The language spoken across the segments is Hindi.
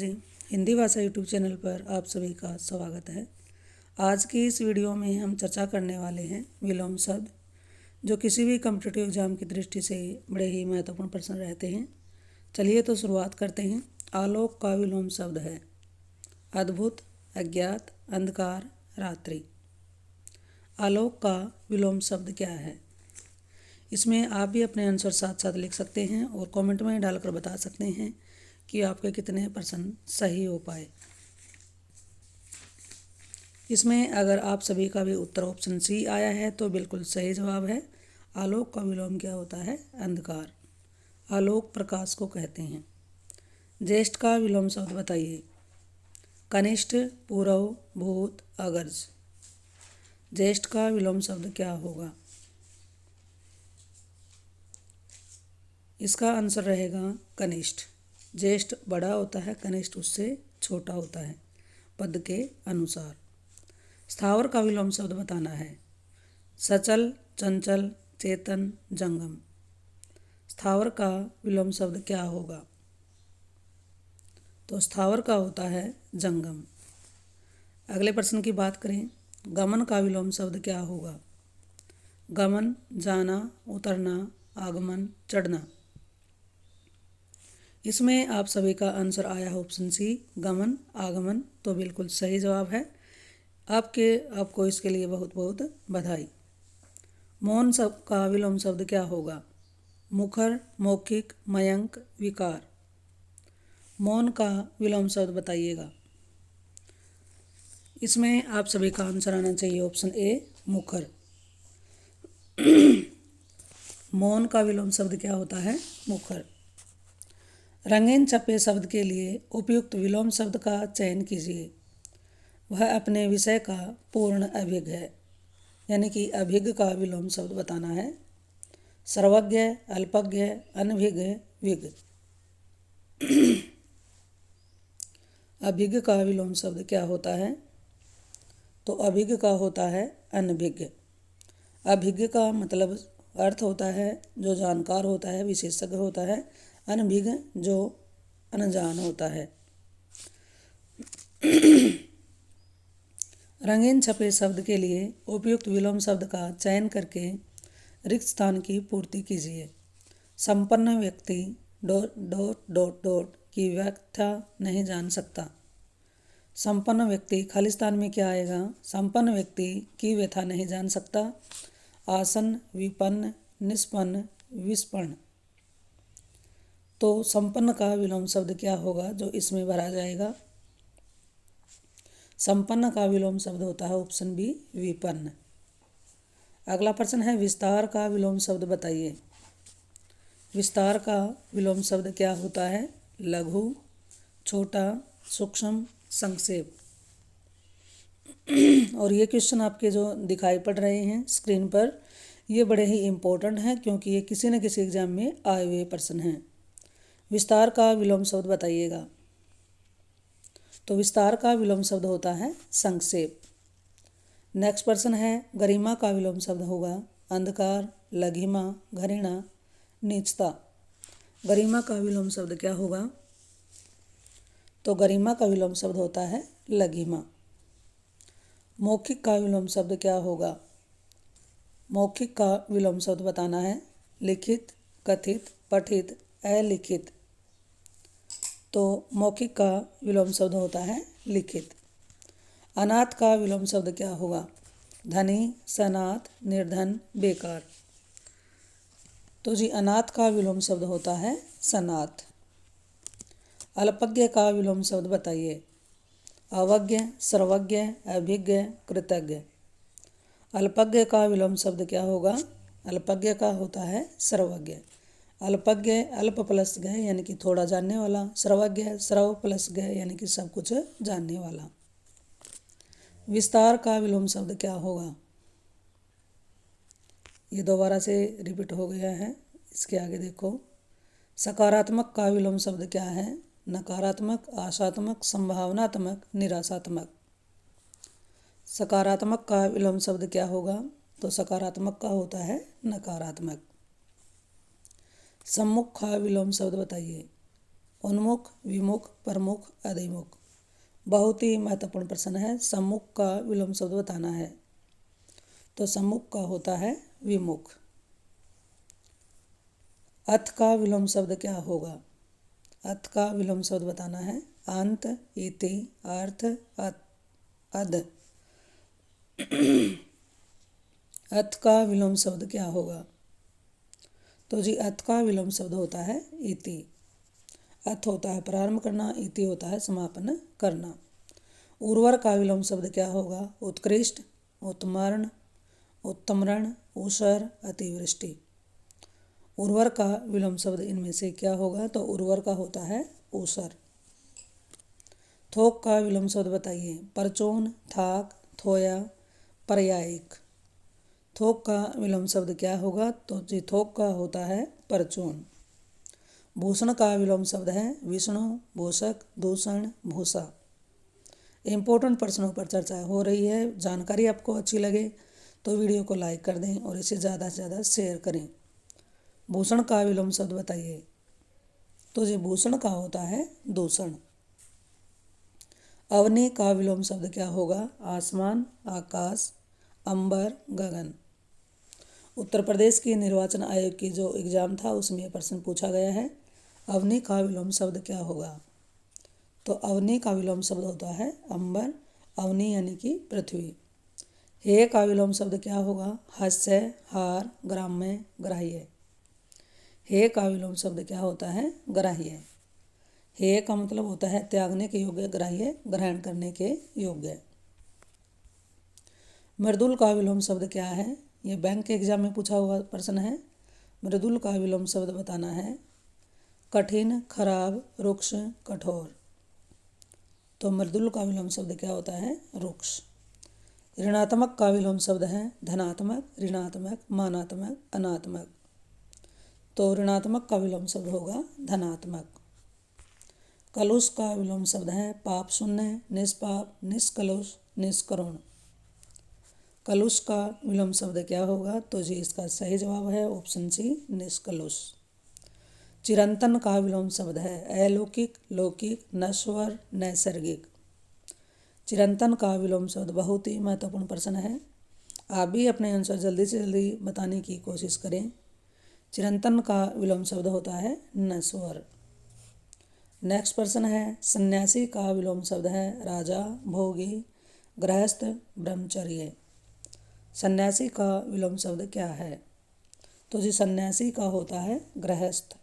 जी, हिंदी भाषा यूट्यूब चैनल पर आप सभी का स्वागत है। आज की इस वीडियो में हम चर्चा करने वाले हैं विलोम शब्द, जो किसी भी कॉम्पिटिटिव एग्जाम की दृष्टि से बड़े ही महत्वपूर्ण प्रश्न रहते हैं। चलिए तो शुरुआत करते हैं। आलोक का विलोम शब्द है अद्भुत, अज्ञात, अंधकार, रात्रि। आलोक का विलोम शब्द क्या है? इसमें आप भी अपने आंसर साथ साथ लिख सकते हैं और कमेंट में डालकर बता सकते हैं कि आपके कितने प्रश्न सही हो पाए। इसमें अगर आप सभी का भी उत्तर ऑप्शन सी आया है तो बिल्कुल सही जवाब है। आलोक का विलोम क्या होता है? अंधकार। आलोक प्रकाश को कहते हैं। ज्येष्ठ का विलोम शब्द बताइए। कनिष्ठ, पूरव, भूत, अगर्ज। ज्येष्ठ का विलोम शब्द क्या होगा? इसका आंसर रहेगा कनिष्ठ। ज्येष्ठ बड़ा होता है, कनिष्ठ उससे छोटा होता है पद के अनुसार। स्थावर का विलोम शब्द बताना है। सचल, चंचल, चेतन, जंगम। स्थावर का विलोम शब्द क्या होगा? तो स्थावर का होता है जंगम। अगले प्रश्न की बात करें। गमन का विलोम शब्द क्या होगा? गमन, जाना, उतरना, आगमन, चढ़ना। इसमें आप सभी का आंसर आया है ऑप्शन सी, गमन, आगमन। तो बिल्कुल सही जवाब है। आपको इसके लिए बहुत बहुत बधाई। मौन शब्द का विलोम शब्द क्या होगा? मुखर, मौखिक, मयंक, विकार। मौन का विलोम शब्द बताइएगा। इसमें आप सभी का आंसर आना चाहिए ऑप्शन ए, मुखर। मौन का विलोम शब्द क्या होता है? मुखर। रंगीन छपे शब्द के लिए उपयुक्त विलोम शब्द का चयन कीजिए। वह अपने विषय का पूर्ण अभिज्ञ है, यानी कि अभिज्ञ का विलोम शब्द बताना है। सर्वज्ञ, अल्पज्ञ, अनभिज्ञ, विज्ञ। अभिज्ञ का विलोम शब्द क्या होता है? तो अभिज्ञ का होता है अनभिज्ञ। अभिज्ञ का मतलब अर्थ होता है जो जानकार होता है, विशेषज्ञ होता है। अनभिज्ञ जो अनजान होता है। रंगीन छपे शब्द के लिए उपयुक्त विलोम शब्द का चयन करके रिक्त स्थान की पूर्ति कीजिए। संपन्न व्यक्ति ... की व्याख्या नहीं जान सकता। संपन्न व्यक्ति खाली स्थान में क्या आएगा? संपन्न व्यक्ति की व्यथा नहीं जान सकता। आसन्न, विपन्न, निष्पन्न, विषपन्न। तो संपन्न का विलोम शब्द क्या होगा जो इसमें भरा जाएगा? संपन्न का विलोम शब्द होता है ऑप्शन बी, विपन्न। अगला प्रश्न है विस्तार का विलोम शब्द बताइए। विस्तार का विलोम शब्द क्या होता है? लघु, छोटा, सूक्ष्म, संक्षेप। और ये क्वेश्चन आपके जो दिखाई पड़ रहे हैं स्क्रीन पर, ये बड़े ही इम्पोर्टेंट हैं क्योंकि ये किसी न किसी एग्जाम में आए हुए प्रश्न हैं। विस्तार का विलोम शब्द बताइएगा। तो विस्तार का विलोम शब्द होता है संक्षेप। नेक्स्ट प्रश्न है गरिमा का विलोम शब्द होगा अंधकार, लघिमा, घृणा, नीचता। गरिमा का विलोम शब्द क्या होगा? तो गरिमा का विलोम शब्द होता है लघिमा। मौखिक का विलोम शब्द क्या होगा? मौखिक का विलोम शब्द बताना है। लिखित, कथित, पठित, अलिखित। तो मौखिक का विलोम शब्द होता है लिखित। अनाथ का विलोम शब्द क्या होगा? धनी, सनाथ, निर्धन, बेकार। तो जी अनाथ का विलोम शब्द होता है सनाथ। अल्पज्ञ का विलोम शब्द बताइए। अवज्ञ, सर्वज्ञ, अभिज्ञ, कृतज्ञ। अल्पज्ञ का विलोम शब्द क्या होगा? अल्पज्ञ का होता है सर्वज्ञ। अल्पज्ञ अल्प प्लस ज्ञ यानी कि थोड़ा जानने वाला। सर्वज्ञ सर्व प्लस ज्ञ यानी कि सब कुछ जानने वाला। विस्तार का विलोम शब्द क्या होगा? ये दोबारा से रिपीट हो गया है। इसके आगे देखो। सकारात्मक का विलोम शब्द क्या है? नकारात्मक, आशात्मक, संभावनात्मक, निराशात्मक। सकारात्मक का विलोम शब्द क्या होगा? तो सकारात्मक का होता है नकारात्मक। सम्मुख का विलोम शब्द बताइए। उन्मुख, विमुख, प्रमुख, अधिमुख। बहुत ही महत्वपूर्ण प्रश्न है। सम्मुख का विलोम शब्द बताना है, तो सम्मुख का होता है विमुख। अथ का विलोम शब्द क्या होगा? अथ का विलोम शब्द बताना है। अंत, इति, अर्थ, अध। अथ का विलोम शब्द क्या होगा? तो जी अथ का विलोम शब्द होता है इति। अथ होता है प्रारंभ करना, इति होता है समापन करना। उर्वर का विलोम शब्द क्या होगा? उत्कृष्ट, उत्मर्ण, उत्तमरण, ऊषर, अतिवृष्टि। उर्वर का विलोम शब्द इनमें से क्या होगा? तो उर्वर का होता है ऊषर। थोक का विलोम शब्द बताइए। परचून, थाक, थोया, पर्यायिक। थोक का विलोम शब्द क्या होगा? तो जी थोक का होता है परचून। भूषण का विलोम शब्द है विष्णु, भूषक, दूषण, भूषा। इम्पोर्टेंट प्रश्नों पर चर्चा हो रही है। जानकारी आपको अच्छी लगे तो वीडियो को लाइक कर दें और इसे ज़्यादा से ज़्यादा शेयर करें। भूषण का विलोम शब्द बताइए। तो जी भूषण का होता है दूषण। अवनी का विलोम शब्द क्या होगा? आसमान, आकाश, अंबर, गगन। उत्तर प्रदेश के निर्वाचन आयोग की जो एग्जाम था उसमें यह प्रश्न पूछा गया है। अवनी का विलोम शब्द क्या होगा? तो अवनी का विलोम शब्द होता है अंबर, अवनी यानी कि पृथ्वी। हेय का विलोम शब्द क्या होगा? हास्य, हार, ग्राम्य, ग्राह्य। हेय का विलोम शब्द क्या होता है? ग्राह्य। हेय का मतलब होता है त्यागने के योग्य, ग्राह्य ग्रहण करने के योग्य। मृदुल का विलोम शब्द क्या है? ये बैंक के एग्जाम में पूछा हुआ प्रश्न है। मृदुल का विलोम शब्द बताना है। कठिन, खराब, रुक्ष, कठोर। तो मृदुल का विलोम शब्द क्या होता है? रुक्ष। ऋणात्मक का विलोम शब्द है धनात्मक, ऋणात्मक, मानात्मक, अनात्मक। तो ऋणात्मक का विलोम शब्द होगा धनात्मक। कलुष का विलोम शब्द है पाप शून्य, निष्पाप, निष्कलुष, निष्करुण। कलुष का विलोम शब्द क्या होगा? तो जी इसका सही जवाब है ऑप्शन सी, निष्कलुष। चिरंतन का विलोम शब्द है अलौकिक, लौकिक, नश्वर, नैसर्गिक। चिरंतन का विलोम शब्द बहुत ही महत्वपूर्ण प्रश्न है। आप भी अपने आंसर जल्दी से जल्दी बताने की कोशिश करें। चिरंतन का विलोम शब्द होता है नश्वर। नेक्स्ट प्रश्न है सन्यासी का विलोम शब्द है राजा, भोगी, गृहस्थ, ब्रह्मचर्य। सन्यासी का विलोम शब्द क्या है? तो जी सन्यासी का होता है गृहस्थ।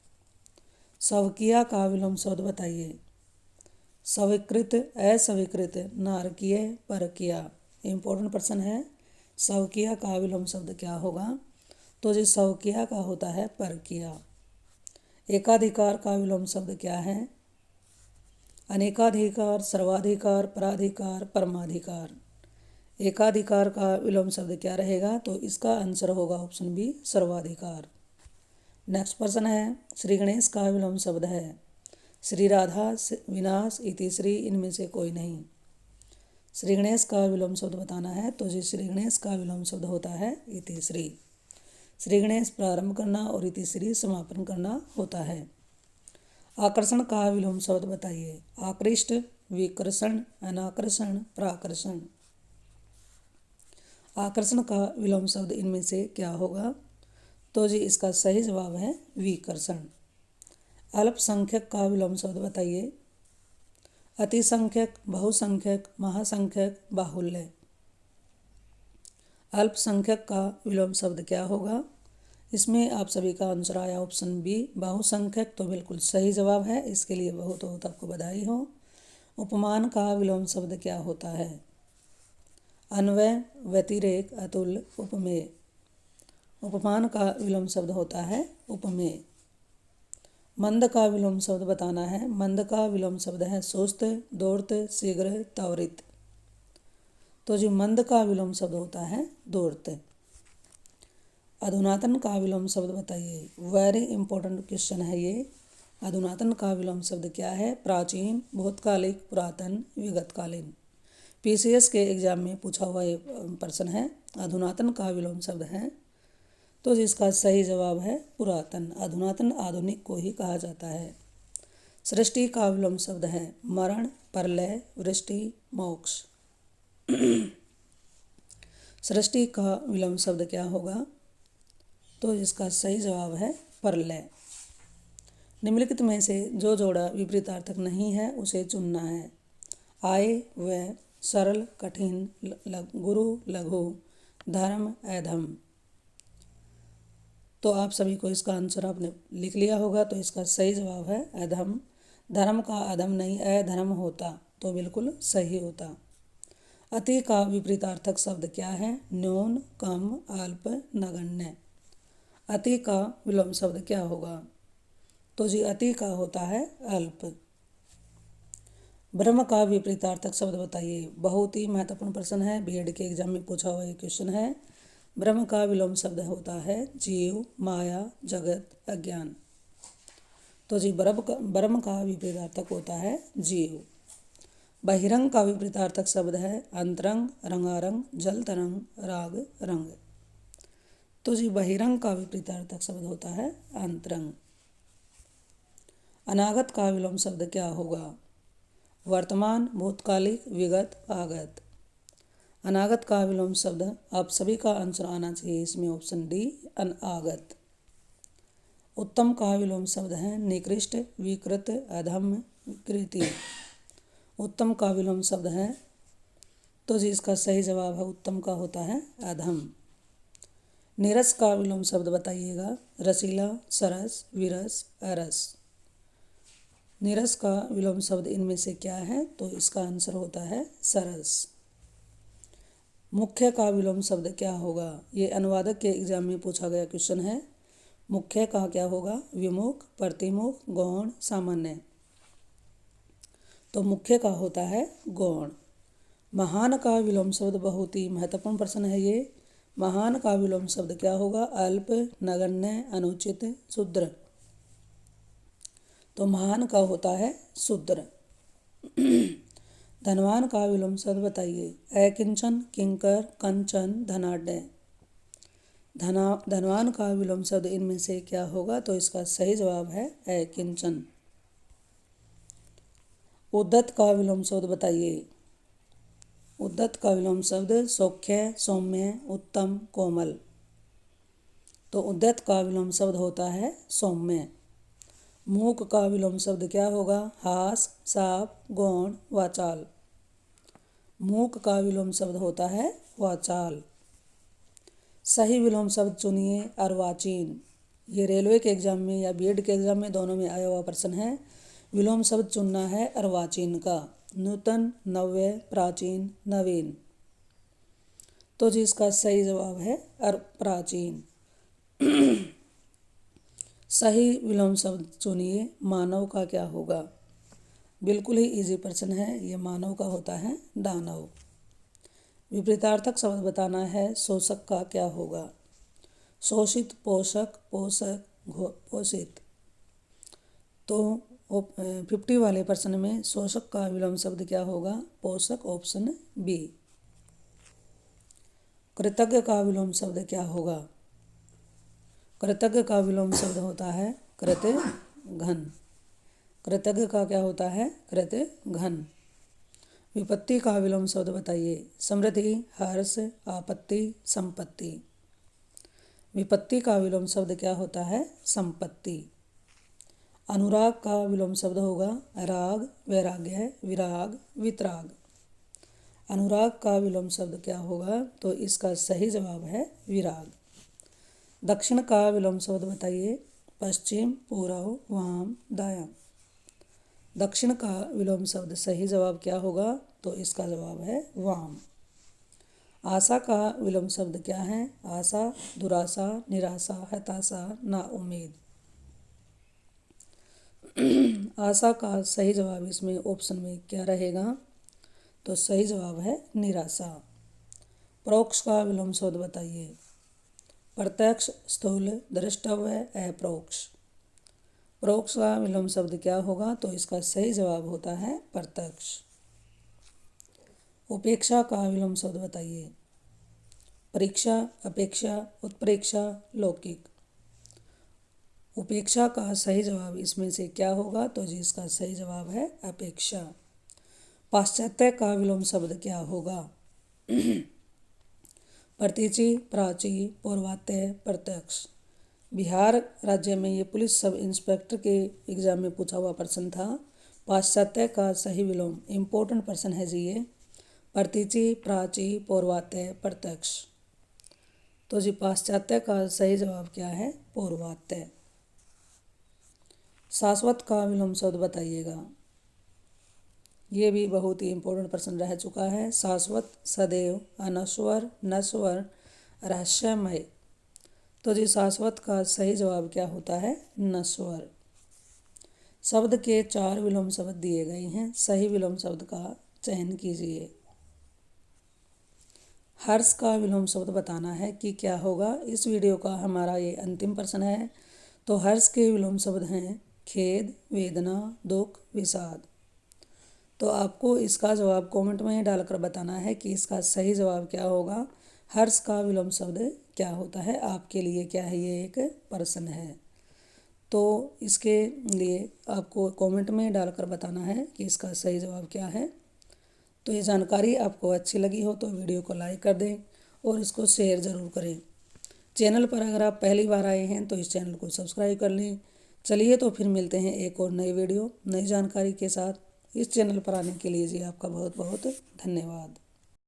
स्वकीय का विलोम शब्द बताइए। स्वीकृत, अस्वीकृत, नारकीय, परकीय। इम्पोर्टेंट प्रश्न है। स्वकीय का विलोम शब्द क्या होगा? तो जी स्वकीय का होता है परकीय। एकाधिकार का विलोम शब्द क्या है? अनेकाधिकार, सर्वाधिकार, पराधिकार, परमाधिकार। एकाधिकार का विलोम शब्द क्या रहेगा? तो इसका आंसर होगा ऑप्शन बी, सर्वाधिकार। नेक्स्ट प्रश्न है श्री गणेश का विलोम शब्द है श्री राधा, विनाश, इति श्री, इनमें से कोई नहीं। श्री गणेश का विलोम शब्द बताना है। तो जी श्री गणेश का विलोम शब्द होता है इति श्री। श्री गणेश प्रारंभ करना और इति श्री समापन करना होता है। आकर्षण का विलोम शब्द बताइए। आकृष्ट, विकर्षण, अनाकर्षण, प्राकर्षण। आकर्षण का विलोम शब्द इनमें से क्या होगा? तो जी इसका सही जवाब है विकर्षण। अल्पसंख्यक का विलोम शब्द बताइए। अतिसंख्यक, बहुसंख्यक, महासंख्यक, बाहुल्य। अल्पसंख्यक का विलोम शब्द क्या होगा? इसमें आप सभी का आंसर आया ऑप्शन बी, बहुसंख्यक। तो बिल्कुल सही जवाब है। इसके लिए बहुत बहुत आपको बधाई हो। उपमान का विलोम शब्द क्या होता है? अन्वय, व्यतिरेक, अतुल्य, उपमेय। उपमान का विलोम शब्द होता है उपमेय। मंद का विलोम शब्द बताना है। मंद का विलोम शब्द है सुस्त, धूर्त, शीघ्र, त्वरित। तो जी मंद का विलोम शब्द होता है धूर्त। अधुनातन का विलोम शब्द बताइए। वेरी इंपॉर्टेंट क्वेश्चन है ये। अधुनातन का विलोम शब्द क्या है? प्राचीन, भूतकालिक, पुरातन, विगतकालीन। पीसीएस के एग्जाम में पूछा हुआ ये प्रश्न है। अधुनातन का विलोम शब्द है। तो जिसका सही जवाब है पुरातन। अधुनातन आधुनिक को ही कहा जाता है। सृष्टि का विलोम शब्द है मरण, प्रलय, वृष्टि, मोक्ष। सृष्टि का विलोम शब्द क्या होगा? तो इसका सही जवाब है प्रलय। निम्नलिखित में से जो जोड़ा विपरीतार्थक नहीं है उसे चुनना है। आय, व्यय, सरल, कठिन, गुरु, लघु, धर्म, अधम। तो आप सभी को इसका आंसर आपने लिख लिया होगा। तो इसका सही जवाब है अधम। धर्म का अधम नहीं अधर्म होता तो बिल्कुल सही होता। अति का विपरीतार्थक शब्द क्या है? न्यून, कम, अल्प, नगण्य। अति का विलोम शब्द क्या होगा? तो जी अति का होता है अल्प। ब्रह्म का विपरीतार्थक शब्द बताइए। बहुत ही महत्वपूर्ण प्रश्न है, बीएड के एग्जाम में पूछा हुआ ये क्वेश्चन है। ब्रह्म का विलोम शब्द होता है जीव, माया, जगत, अज्ञान। तो जी ब्रह्म का विपरीतार्थक होता है जीव। बहिरंग का विपरीतार्थक शब्द है अंतरंग, रंगारंग, जल तरंग, राग, रंग। तो जी बहिरंग का विपरीतार्थक शब्द होता है अंतरंग। अनागत का विलोम शब्द क्या होगा? वर्तमान, भूतकालिक, विगत, आगत। अनागत का विलोम शब्द आप सभी का आंसर आना चाहिए इसमें ऑप्शन डी अनागत। उत्तम का विलोम शब्द है निकृष्ट, विकृत, अधम, विकृति। उत्तम का विलोम शब्द है तो जी इसका सही जवाब है उत्तम का होता है अधम। नीरस का विलोम शब्द बताइएगा। रसीला, सरस, विरस, अरस। नीरस का विलोम शब्द इनमें से क्या है? तो इसका आंसर होता है सरस। मुख्य का विलोम शब्द क्या होगा? ये अनुवादक के एग्जाम में पूछा गया क्वेश्चन है। मुख्य का क्या होगा? विमुख, प्रतिमुख, गौण, सामान्य। तो मुख्य का होता है गौण। महान का विलोम शब्द बहुत ही महत्वपूर्ण प्रश्न है ये। महान का विलोम शब्द क्या होगा? अल्प, नगण्य, अनुचित, शूद्र। तो महान का होता है शूद्र। धनवान का विलोम शब्द बताइए। अकिंचन, किंकर, कंचन, धनाढ्य। धनवान का विलोम शब्द इनमें से क्या होगा? तो इसका सही जवाब है अकिंचन। उद्धत का विलोम शब्द बताइए। उद्धत का विलोम शब्द सौख्य, सौम्य, उत्तम, कोमल। तो उद्धत का विलोम शब्द होता है सौम्य। मूक का विलोम शब्द क्या होगा? हास, साप, गौण, वाचाल। मूक का विलोम शब्द होता है वाचाल। सही विलोम शब्द चुनिए। अर्वाचीन। ये रेलवे के एग्जाम में या बीएड के एग्जाम में दोनों में आया हुआ प्रश्न है। विलोम शब्द चुनना है अर्वाचीन का। नूतन, नव्य, प्राचीन, नवीन। तो जी इसका सही जवाब है प्राचीन। सही विलोम शब्द चुनिए। मानव का क्या होगा? बिल्कुल ही इजी प्रश्न है ये। मानव का होता है दानव। विपरीतार्थक शब्द बताना है। शोषक का क्या होगा? शोषित, पोषक, पोषक, पोषित। तो 50 वाले प्रश्न में शोषक का विलोम शब्द क्या होगा? पोषक, ऑप्शन बी। कृतज्ञ का विलोम शब्द क्या होगा? कृतज्ञ का विलोम शब्द होता है कृतघ्न। कृतज्ञ का क्या होता है? कृतघ्न। विपत्ति का विलोम शब्द बताइए। समृद्धि, हर्ष, आपत्ति, संपत्ति। विपत्ति का विलोम शब्द क्या होता है? संपत्ति। अनुराग का विलोम शब्द होगा राग, वैराग्य, विराग, वितराग। अनुराग का विलोम शब्द क्या होगा? तो इसका सही जवाब है विराग। दक्षिण का विलोम शब्द बताइए। पश्चिम, पूर्व, वाम, दायां। दक्षिण का विलोम शब्द सही जवाब क्या होगा? तो इसका जवाब है वाम। आशा का विलोम शब्द क्या है? आशा, दुराशा, निराशा, हताशा, नाउम्मीद। आशा का सही जवाब इसमें ऑप्शन में क्या रहेगा? तो सही जवाब है निराशा। परोक्ष का विलोम शब्द बताइए। प्रत्यक्ष, स्थूल, द्रष्टव्य, अपरोक्ष। परोक्ष का विलोम शब्द क्या होगा? तो इसका सही जवाब होता है प्रत्यक्ष। उपेक्षा का विलोम शब्द बताइए। परीक्षा, अपेक्षा, उत्प्रेक्षा, लौकिक। उपेक्षा का सही जवाब इसमें से क्या होगा? तो जी इसका सही जवाब है अपेक्षा। पाश्चात्य का विलोम शब्द क्या होगा? प्रतीचि, प्राची, पौर्वात्य, प्रत्यक्ष। बिहार राज्य में ये पुलिस सब इंस्पेक्टर के एग्जाम में पूछा हुआ प्रश्न था। पाश्चात्य का सही विलोम, इम्पोर्टेंट प्रश्न है जी ये। प्रतीचि, प्राची, पौर्वात्य, प्रत्यक्ष। तो जी पाश्चात्य का सही जवाब क्या है? पौर्वात्य। शाश्वत का विलोम शब्द बताइएगा। ये भी बहुत ही इम्पोर्टेंट प्रश्न रह चुका है। शाश्वत, सदैव, अनश्वर, नश्वर, रहस्यमय। तो जी शाश्वत का सही जवाब क्या होता है? नश्वर। शब्द के 4 विलोम शब्द दिए गए हैं, सही विलोम शब्द का चयन कीजिए। हर्ष का विलोम शब्द बताना है कि क्या होगा। इस वीडियो का हमारा ये अंतिम प्रश्न है। तो हर्ष के विलोम शब्द हैं खेद, वेदना, दुख, विषाद। तो आपको इसका जवाब कमेंट में डालकर बताना है कि इसका सही जवाब क्या होगा। हर्ष का विलोम शब्द क्या होता है? आपके लिए क्या है, ये एक प्रश्न है। तो इसके लिए आपको कमेंट में डालकर बताना है कि इसका सही जवाब क्या है। तो ये जानकारी आपको अच्छी लगी हो तो वीडियो को लाइक कर दें और इसको शेयर ज़रूर करें। चैनल पर अगर आप पहली बार आए हैं तो इस चैनल को सब्सक्राइब कर लें। चलिए तो फिर मिलते हैं एक और नई वीडियो, नई जानकारी के साथ। इस चैनल पर आने के लिए जी आपका बहुत बहुत धन्यवाद।